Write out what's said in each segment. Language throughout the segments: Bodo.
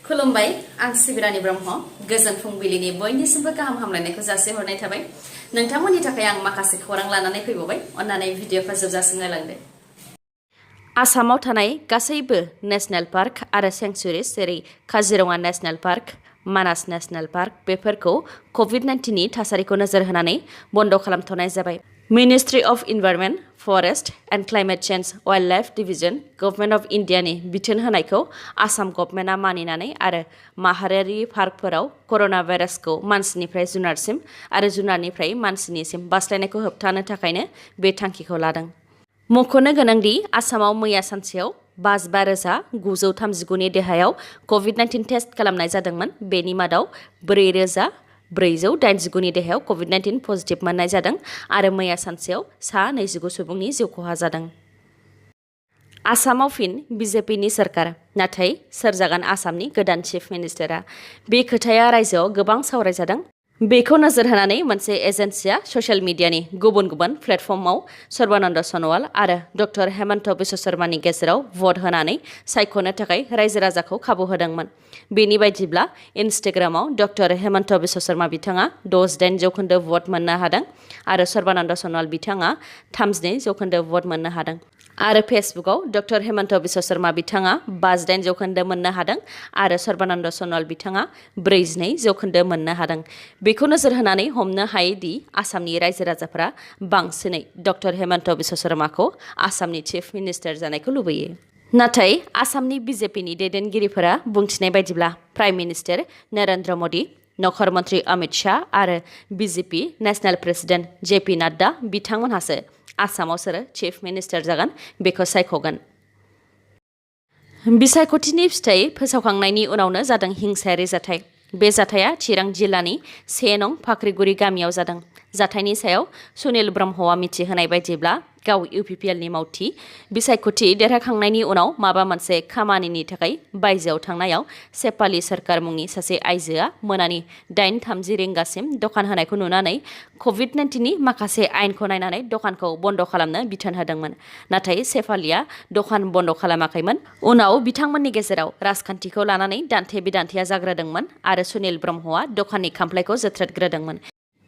खुलुमबाय आं सिबिरानि ब्रह्म गोजोन फुंबिलिनि बयनिसिमबो गाहाम हामलायनायखौ जासिहरनाय थाबाय नोंथांमोननि थाखाय आं माखासे खौरां लानानै फैबावबाय अन्नानै भिडिअखौ जोबजासिम नायलांदो आसामाव थानाय गासैबो नेशनेल पार्क आरो सेंक्सुरिज जेरै काजिरङा नेशनेल पार्क मानास नेशनेल पार्क बेफोरखौ कोविड-19 नि थासारिखौ नोजोर होनानै बन्द खालामथ'नाय जाबाय ministry of environment forest and climate change wild life division government of इन्डियानि बिथोन होनायखौ आसाम गभर्नमेन्टआ मानिनानै आरो माहारियारि पार्कफोराव कर'ना भाइरासखौ मानसिनिफ्राय जुनारसिम आरो जुनारनिफ्राय मानसिनिसिम बास्लायनायखौ होबथानो थाखायनो बे थांखिखौ लादों मख'नो गोनांदि आसामाव मैया सानसेयाव 55,939 नि देहायाव कोविड-19 टेस्ट खालामनाय जादोंमोन बेनि मादाव 4,489 नि देहायाव कोविड-19 पजिटिभ मोननाय जादों आरो मैया सानसेयाव 29 सुबुंनि जिउ खहा जादों आसामाव फिन BJPनि सरकार नाथाय सोर जागोन आसामनि गोदान चिफ मिनिस्टारा बे खोथाया रायजोआव गोबां सावरायजादों बेखौ नोजोर होनानै मोनसे एजेन्सिया ससियेल मिडियानि गुबुन गुबुन प्लेटफर्माव सर्बानन्द सन'वाल आरो डक्टर हेमन्त बिश्व शर्मानि गेजेराव भट होनानै सायख'नो थाखाय रायजो राजाखौ खाबु होदोंमोन बेनि बायदिब्ला इन्स्टाग्रामाव डक्टर हेमन्त बिश्व शर्मा बिथाङा 68% भट मोननो हादों आरो सर्बानन्द सन'वाल बिथाङा 32% भट मोननो हादों आरो फेसबुकआव डक्टर हेमन्त बिश्व शर्मा बिथाङा 58% मोननो हादों आरो सर्बानन्द सन'वाल बिथाङा 42% मोननो हादों बेखौ नोजोर होनानै हमनो हायोदि आसामनि रायजो राजाफोरा बांसिनै डक्टर हेमन्त बिश्व शर्माखौ आसामनि चिफ मिनिस्टार जानायखौ लुबैयो नाथाय आसामनि BJPनि दैदेनगिरिफोरा बुंथिनाय बायदिब्ला प्राइम मिनिस्टार नरेन्द्र मदि नखर मन्त्रि अमित शाह आरो BJP नेशनेल प्रेसिडेन्ट JP नाड्डा बिथांमोनहासो आसामाव सोर चिफ मिनिस्टार जागोन बेखौ सायख'गोन बिसायख'थिनि फिथाइ फोसावखांनायनि उनावनो जादों हिंसायारि जाथाय बे जाथाया चिरां जिल्लानि 1 नं फाख्रिगुरि गामियाव जादों जाथायनि सायाव सुनिल ब्रह्मआ मिथिहोनाय बायदिब्ला गाव UPPLनि मावथि बिसायख'थि देरहाखांनायनि उनाव माबा मोनसे खामानिनि थाखाय बायजोआव थांनायाव सेपालि सरकार मुंनि सासे आइजोआ मोनानि 8:30 रिंगासिम दखान होनायखौ नुनानै कोविड-19 नि माखासे आयेनखौ नायनानै दखानखौ बन्द खालामनो बिथोन होदोंमोन नाथाय सेपालिया दखान बन्द खालामाखैमोन उनाव बिथांमोननि गेजेराव राजखान्थिखौ लानानै दान्थे बिदान्थेया जाग्रोदोंमोन आरो सुनिल ब्रह्मआ दखाननि खामफ्लायखौ जोथ्रोदग्रोदोंमोन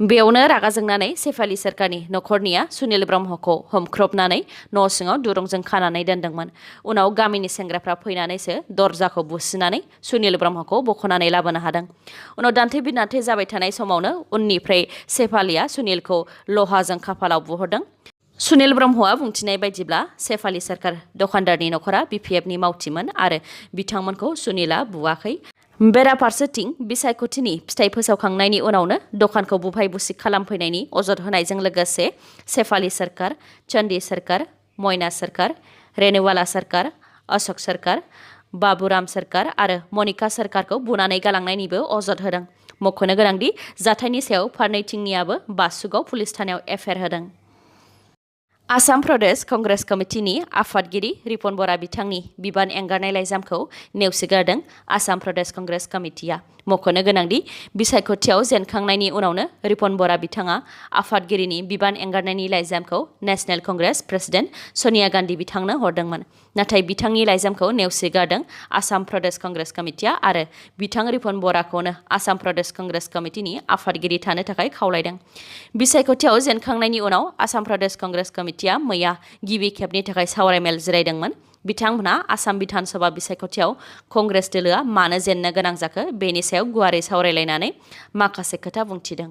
बेयावनो रागा जोंनानै सेफालि सरकारनि नखरनिया सुनिल ब्रह्मखौ हमख्रबनानै न' सिङाव दुरुंजों खानानै दोनदोंमोन उनाव गामिनि सेंग्राफ्रा फैनानैसो दरजाखौ बुसिनानै सुनिल ब्रह्मखौ बख'नानै लाबोनो हादों उनाव दान्थे बिदान्थे जाबाय थानाय समावनो उननिफ्राय सेफालिया सुनिलखौ लहाजों खाफालाव बुहरदों सुनिल ब्रह्मआ बुंथिनाय बायदिब्ला सेफालि सरकार दखानदारनि नखरा BPFनि मावथिमोन आरो बिथांमोनखौ सुनिला बुवाखै बेराफारसेथिं बिसायख'थिनि फिथाइ फोसावखांनायनि उनावनो दखानखौ बुफाय बुसिक खालामफैनायनि अजद होनायजों लोगोसे सेफालि सरकार चन्डी सरकार मयना सरकार रेनुवाला सरकार अशोक सरकार बाबुराम सरकार आरो मनिका सरकारखौ बुनानै गालांनायनिबो अजद होदों मख'नो गोनांदि जाथायनि सायाव फारनैथिंनियाबो बासुगाव पुलिस थानायाव FIR होदों आसाम प्रदेश कंग्रेस कमिटिनि आफादगिरि रिपन बरा बिथांनि बिबान एंगारनाय लाइजामखौ नेवसिगारदों आसाम प्रदेश कंग्रेस कमिटिया मख'नो गोनांदि बिसायख'थियाव जेनखांनायनि उनावनो रिपन बरा बिथाङा आफादगिरिनि बिबान एंगारनायनि लाइजामखौ नेशनेल कंग्रेस प्रेसिडेन्ट सनिया गान्धी बिथांनो हरदोंमोन नाथाय बिथांनि लाइजामखौ नेवसिगारदों आसाम प्रदेश कंग्रेस कमिटिया आरो बिथां रिपन बराखौनो आसाम प्रदेश कंग्रेस कमिटिनि आफादगिरि थानो थाखाय खावलायदों बिसायख'थियाव जेनखांनायनि उनाव आसाम प्रदेश कंग्रेस कमिटिया मैया गिबि खेबनि थाखाय सावरायमेल जिरायदोंमोन बिथांमोनहा आसाम बिधान सभा बिसायख'थियाव कंग्रेस दोलोआ मानो जेननो गोनां जाखो बेनि सायाव गुवारै सावरायलायनानै माखासे खोथा बुंथिदों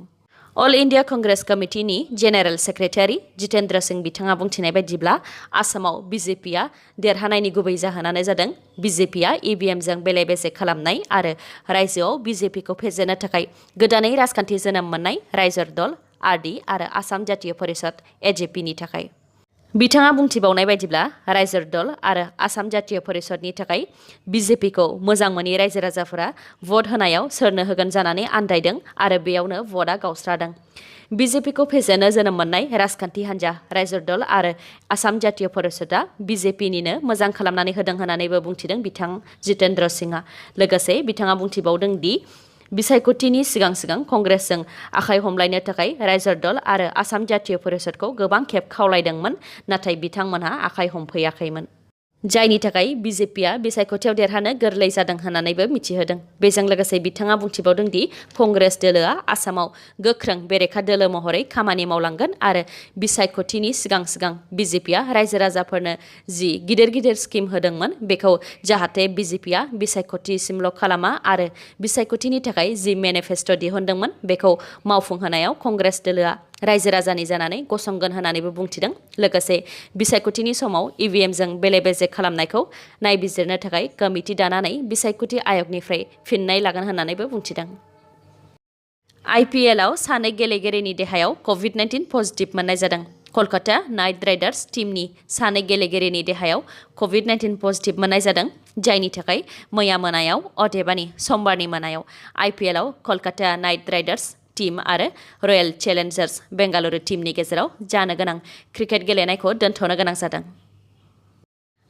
अल India Congress कमिटिनि general secretary Jitendra Singh बिथाङा बुंथिनाय बायदिब्ला आसामाव BJPआ देरहानायनि गुबै जाहोनानो जादों BJPआ EVMजों बेले बेजे खालामनाय आरो रायजोआव BJPखौ फेजेननो थाखाय गोदानै राजखान्थि जोनोम मोननाय रायजो दल RD आरो आसाम जातीय परिषद AJPनि थाखाय बिथाङा बुंथिबावनाय बायदिब्ला रायजो दल आरो आसाम जातीय परिषदनि थाखाय BJPखौ मोजां मोनि रायजो राजाफोरा भट होनायाव सोरनो होगोन जानानै आन्दायदों आरो बेयावनो भटआ गावस्रादों BJPखौ फेजेननो जोनोम मोननाय राजखान्थि हान्जा रायजो दल आरो आसाम जातीय परिषदआ BJPनिनो मोजां खालामनानै होदों होननानैबो बुंथिदों बिथां जितेन्द्र सिंहआ लोगोसे बिथाङा बुंथिबावदों दि बिसायख'थिनि सिगां सिगां कंग्रेसजों आखाइ हमलायनो थाखाय रायजो दल आरो आसाम जातीय परिषदखौ गोबां खेब खावलायदोंमोन नाथाय बिथांमोनहा आखाइ हमफैयाखैमोन जायनि थाखाय बिजेपिआ बिसायख'थियाव देरहानो गोरलै जादों होननानैबो मिथिहोदों। बेजों लोगोसे बिथाङा बुंथिबावदों दि कंग्रेस दोलोआ आसामाव गोख्रों बेरेखा दोलो महरै खामानि मावलांगोन आरो बिसायख'थिनि सिगां सिगां बिजेपिआ रायजो राजाफोरनो जि गिदिर गिदिर स्किम होदोंमोन बेखौ जाहाथे बिजेपिआ बिसायख'थिसिमल' खालामा आरो बिसायख'थिनि थाखाय जि मेनिफेस्ट' दिहुनदोंमोन बेखौ मावफुंहोनायाव कंग्रेस दोलोआ रायजो राजानि जानानै गसंगोन होननानैबो बुंथिदों। लोगोसे बिसायख'थिनि समाव इभिएमजों बेले बेजे खालामनायखौ नायबिजिरनो थाखाय कमिटि दानानै बिसायख'थि आय'गनिफ्राय फिननाय लागोन होननानैबो बुंथिदों। आइपिएलआव सानै गेलेगिरिनि देहायाव कभिड-19 पजिटिभ मोननाय जादों। कलकाता नाइट राइडार्स टीमनि सानै गेलेगिरिनि देहायाव कभिड-19 पजिटिभ मोननाय जादों, जायनि थाखाय मैया मोनायाव अदेबानि समबारनि मोनायाव आइपिएलआव कलकाता नाइट राइडार्स टीम आरो रयेल चेलेन्जार्स बेंगालुरु टीमनि गेजेराव जानो गोनां क्रिकेट गेलेनायखौ दोनथ'नो गोनां जादों।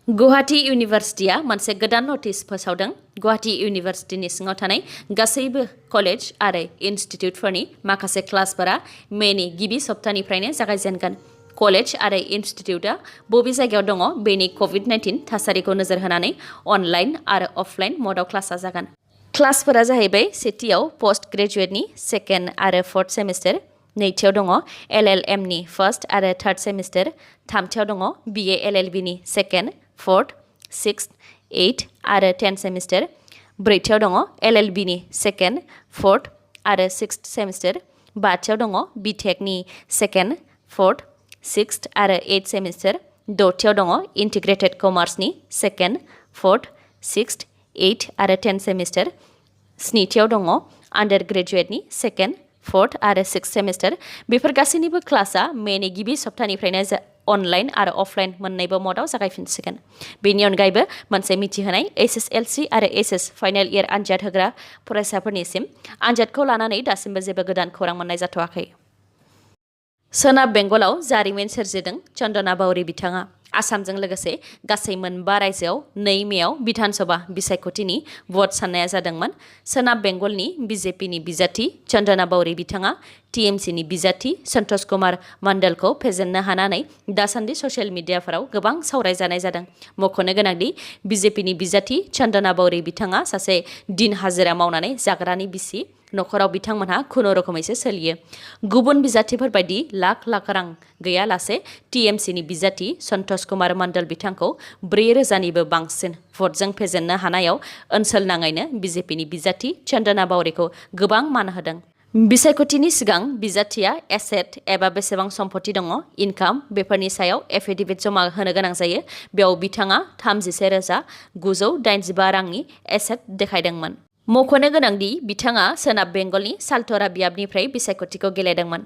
गुवाहाटी इउनिभार्सिटिया मोनसे गोदान नटिस फोसावदों। गुवाहाटी इउनिभार्सिटिनि सिङाव थानाय गासैबो कलेज आरो इनस्टिट्युटफोरनि माखासे क्लासफोरा मेनि गिबि सप्तानिफ्रायनो जागायजेनगोन। कलेज आरो इनस्टिट्युटआ बबे जायगायाव दङ बेनि कभिड-19 थासारिखौ नोजोर होनानै अनलाइन आरो अफलाइन मडआव क्लासआ जागोन। क्लासफोरा जाहैबाय सेथियाव पोस्ट ग्रेजुएटनि सेकेन्ड आरो फर्थ सेमिस्टार, नैथियाव दङ एलएलएमनि फार्स्ट आरो थार्ड सेमिस्टार, थामथियाव दङ बिए एलएलबिनि सेकेन्ड, फोर्थ, सिक्स्थ, 8 आरो 10 सेमिस्टार, ब्रैथियाव दङ एलएलबिनि सेकेन्ड, फोर्थ आरो सिक्स्थ सेमिस्टार, बाथियाव दङ बिटेकनि सेकेन्ड, फोर्थ, सिक्स्थ आरो 8 सेमिस्टार, दथियाव दङ इन्टिग्रेटेड कमार्सनि सेकेन्ड, फोर्थ, सिक्स्थ, 8 आरो 10 सेमिस्टार, स्निथियाव दङ आन्डार ग्रेजुएटनि सेकेन्ड, फोर्थ आरो सिक्स्थ सेमिस्टार। बेफोर गासैनिबो क्लासआ मेनि गिबि सप्तानिफ्रायनो अनलाइन आरो अफलाइन मोन्नैबो मडआव जागायफिनसिगोन। बेनि अनगायैबो मोनसे मिथिहोनाय एसएसएलसि आरो एचएस फाइनाल इयार आनजाद होग्रा फरायसाफोरनिसिम आनजादखौ लानानै दासिमबो जेबो गोदान खौरां मोननाय जाथ'वाखै। सोनाब बेंगलाव जारिमिन सोरजिदों चन्दना बाउरी बिथाङा। आसामजों लोगोसे गासै मोनबा रायजोआव 2 मेआव बिधान सभा बिसायख'थिनि भट साननाया जादोंमोन। सोनाब बेंगलनि बिजेपिनि बिजाथि चन्दना बाउरी बिथाङा टिएमसिनि बिजाथि सन्तोष कुमार मण्डलखौ फेजेननो हानानै दासान्दि ससियेल मिडियाफोराव गोबां सावरायजानाय जादों। मख'नो गोनांदि बिजेपिनि बिजाथि चन्दना बाउरी बिथाङा सासे दिन हाजिरा मावनानै जाग्रानि बिसि। नखराव बिथांमोनहा खुनुरुखुमैसो सोलियो। गुबुन बिजाथिफोर बायदि लाख लाख रां गैयालासे टिएमसिनि बिजाथि सन्तोष कुमार मण्डल बिथांखौ 4,000निबो बांसिन भटजों फेजेननो हानायाव ओनसोल नाङैनो बिजेपिनि बिजाथि चन्दना बाउरीखौ गोबां मान होदों। बिसायख'थिनि सिगां बिजाथिया एसेट एबा बेसेबां सम्पति दङ, इनकाम बेफोरनि सायाव एफिडेभिट जमा होनो गोनां जायो। बेयाव बिथाङा 31,985 रांनि एसेट देखायदोंमोन। मख'नो गोनांदि बिथाङा सोनाब बेंगलनि सालतरा बियाबनिफ्राय बिसायख'थिखौ गेलेदोंमोन।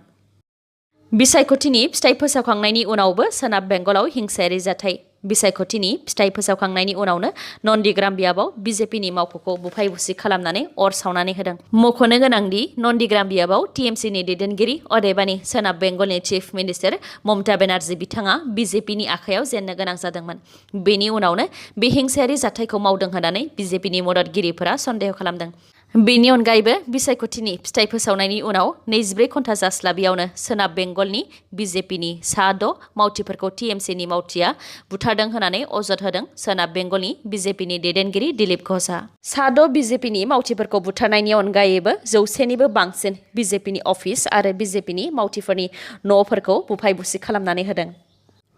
बिसायख'थिनि फिथाइ फोसावखांनायनि उनावबो सोनाब बेंगलाव हिंसायारि जाथाय। बिसायख'थिनि फिथाइ फोसावखांनायनि उनावनो नन्दीग्राम बियाबाव बिजेपिनि मावख'खौ बुफाय बुसि खालामनानै अर सावनानै होदों। मख'नो गोनांदि नन्दीग्राम बियाबाव टिएमसिनि दैदेनगिरि अदेबानि सोनाब बेंगलनि चिफ मिनिस्टार ममता बेनार्जी बिथाङा बिजेपिनि आखायाव जेननो गोनां जादोंमोन। बेनि उनावनो बे हिंसायारि जाथायखौ मावदों होननानै बिजेपिनि मददगिरिफोरा सन्देह खालामदों। बेनि अनगायैबो बिसायख'थिनि फिथाइ फोसावनायनि उनाव 24 घन्टा जास्लाबियावनो सोनाब बेंगलनि बिजेपिनि सा 6 मावथिफोरखौ टिएमसिनि मावथिया बुथारदों होननानै अजद होदों सोनाब बेंगलनि बिजेपिनि दैदेनगिरि दिलीप घोषआ। सा 6 बिजेपिनि मावथिफोरखौ बुथारनायनि अनगायैबो 100निबो बांसिन बिजेपिनि अफिस आरो बिजेपिनि मावथिफोरनि न'फोरखौ बुफाय बुसि खालामनानै होदों।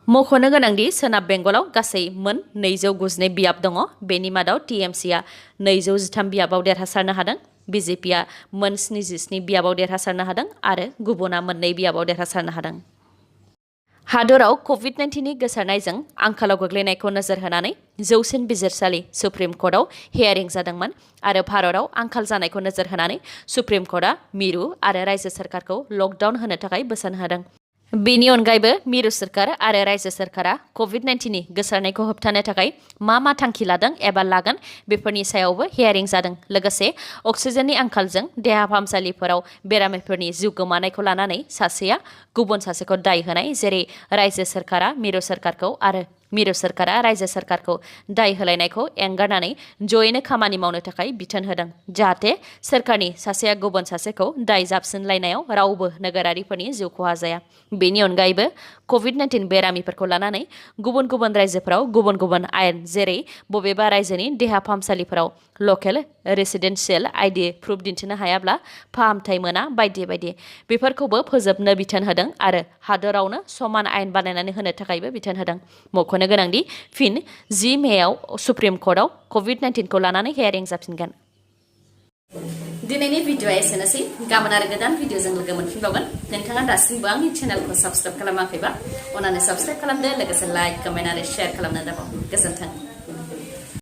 मख'नो गोनांदि सोनाब बेंगलाव गासै मोन 292 बियाब दङ। बेनि मादाव टिएमसिआ 213 बियाबाव देरहासारनो हादों, बिजेपिआ मोन 77 बियाबाव देरहासारनो हादों आरो गुबुना मोन 2 बियाबाव देरहासारनो हादों। हादराव कभिड-19नि गोसारनायजों आंखालाव गोग्लैनायखौ नोजोर होनानै जौसिन बिजिरसालि सुप्रिम कर्टआव हियारिं जादोंमोन आरो भारतआव आंखाल जानायखौ नोजोर होनानै सुप्रिम कर्टआ मिरु आरो रायजो सोरखारखौ लकडाउन होनो थाखाय बोसोन होदों। बेनि अनगायैबो मिरु सोरखार आरो रायजो सोरखारा कभिड-19नि गोसारनायखौ होबथानो थाखाय मा थांखि लादों एबा लागोन बेफोरनि सायावबो हियारिं जादों। लोगोसे अक्सिजेननि आंखालजों देहा फाहामसालिफोराव बेरामिफोरनि जिउ गोमानायखौ लानानै सासेया गुबुन सासेखौ दाय होनाय, जेरै रायजो सोरखारा मिरु सोरखारखौ आरो मिरु सरकारा रायजो सरकारखौ दाय होलायनायखौ एंगारनानै जयैनो खामानि मावनो थाखाय बिथोन होदों जाहाथे सोरखारनि सासेया गुबुन सासेखौ दाय जाबसिनलायनायाव रावबो नोगोरारिफोरनि जिउ खहा जाया। बेनि अनगायैबो COVID-19 बेरामिफोरखौ लानानै गुबुन गुबुन रायजोफोराव गुबुन गुबुन आयेन जेरै बबेबा रायजोनि देहा फाहामसालिफोराव लकेल रेसिडेन्सियेल आइडि प्रुफ दिन्थिनो हायाब्ला फाहामथाय मोना बायदि बायदि बेफोरखौबो फोजोबनो बिथोन होदों आरो हादरावनो समान आयेन बानायनानै होनो थाखायबो बिथोन होदों। मख'नो गोनांदि फिन 10 मेआव सुप्रिम कर्टआव COVID-19 खौ लानानै हेयारिं जाफिनगोन। दिनैनि भिडिअ'आ एसेनोसै गाबोन आरो गोदान भिडिअ'जों लोगो मोनफिनबावगोन। नोंथाङा दासिमबो आंनि चेनेलखौ साबस्क्राइब खालामाखैबा अन्नानै साबस्क्राइब खालामदो लोगोसे लाइक कमेन्ट आरो शेयार खालामनो दाबाव। गोजोन्थों।